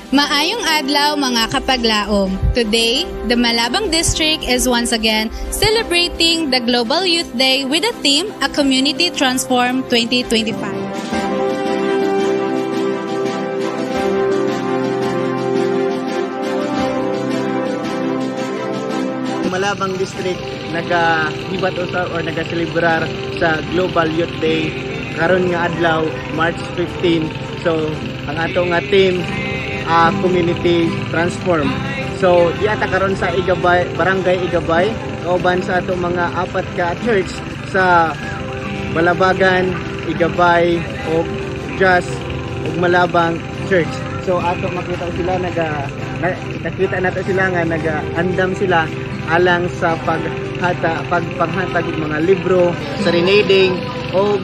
Maayong adlaw mga kapaglaom. Today, the Malabang District is once again celebrating the Global Youth Day with the theme A Community Transform 2025. Malabang District nagahibat usab or nagaselebrar sa Global Youth Day karon nga adlaw March 15. So ang ato nga team Community Transform. So diata karon sa Igabay, Barangay Igabay, kauban sa ato mga 4 ka church sa Balabagan, Igabay o Just ug Malabang Church. So ato makita sila nakita nato sila nga nagaandam sila alang sa paghatag og mga libro, serenading o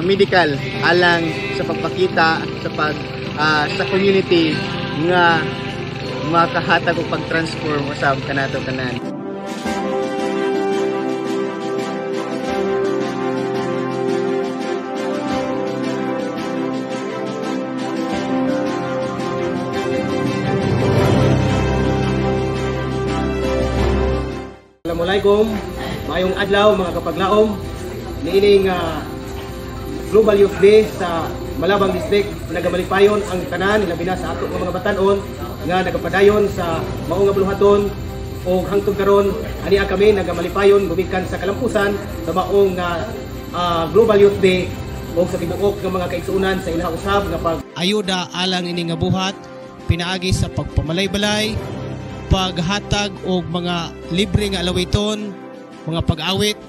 medical alang sa pagpakita sa community nga makahatag og pag-transform usab kanato tanan. Assalamualaikum, mayong adlaw mga kapaglaom. Niining Global Youth Day sa Malabang District, nagamalipayon ang tanan labi na sa ato mga batan-on nga nagapadayon sa mao nga buluhaton o hangtod karon ani kami nagamalipayon gumikan sa kalampusan sa maong Global Youth Day o sa tibuok ng mga kaigsuonan sa ilang usab nga pag-ayuda alang ini nga buhat pinaagi sa pagpamalay-balay, paghatag og mga libre nga alawiton, mga pag-awit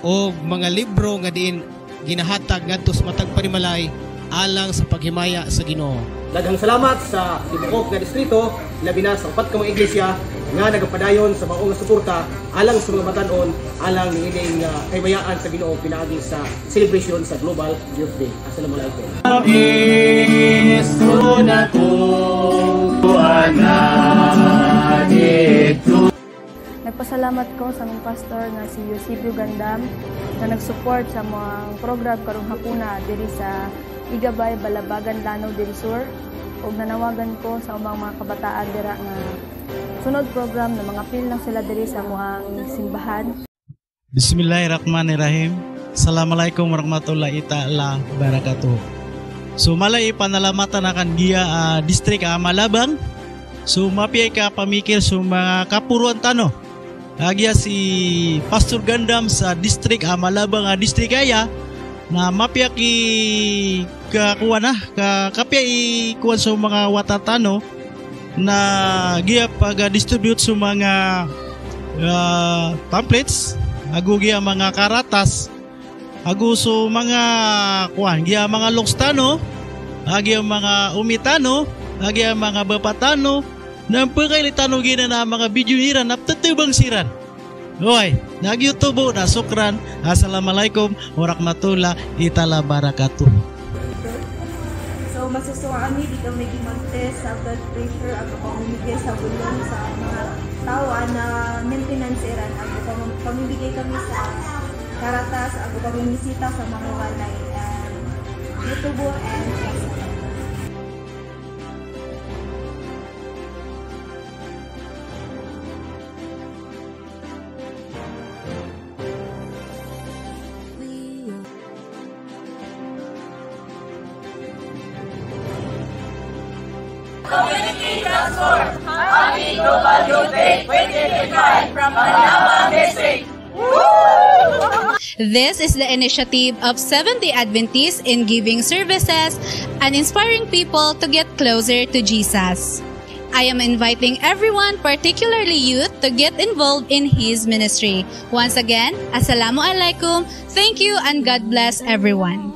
o mga libro nga diin ginahatag ngadto sa matag panimalay alang sa paghimaya sa Ginoo. Daghang salamat sa tibuok nga distrito labi na sa 4 ka mga iglesia nga nagapadayon sa maong nga suporta alang sa mga batan-on alang niining kahimayaan sa Ginoo pinaagi sa celebration sa Global Youth Day. Assalamualaikum. Nagpasalamat ko sa aming pastor na si Eusebio Gandam na nag-support sa mga program karong hapuna diri sa Igabay, Balabagan, Lanao del Sur ug nanawagan ko sa mga kabataan dira nga sunod program na mga pil lang sila diri sa muhang simbahan. Bismillahirrahmanirrahim. Assalamualaikum warahmatullahi ta'ala barakatuh. So malay panalamatan akan dia distrik Malabang. So mapiyay ka pamikir sa mga kapuruan tano. Agya si Pastor Gandam sa distrik Malabang distrik aya na mapya ki kakuha na kapya ikuha sa mga watatano na giya pag-distribute sa mga pamphlets ago giya mga karatas ago so mga kuan giya mga lokstano giya mga umitano giya mga bapatano nang pagkailitano gina na mga bidyuhiran na tatubang siran. Hoy, nag-YouTube na sukran. Assalamualaikum warahmatullahi ta'ala barakatuh. So masusuwa kami dito may mag-test sa blood pressure at pamimigay sa bulong sa mga tao na maintenance iran at pamimigay kami sa karatas at pamimisita sa mga walay YouTube and Facebook. Community Transform, Happy Global Youth Day 2025 from Malabang District. This is the initiative of Seventh-day Adventists in giving services and inspiring people to get closer to Jesus. I am inviting everyone, particularly youth, to get involved in His ministry. Once again, Assalamualaikum, thank you and God bless everyone.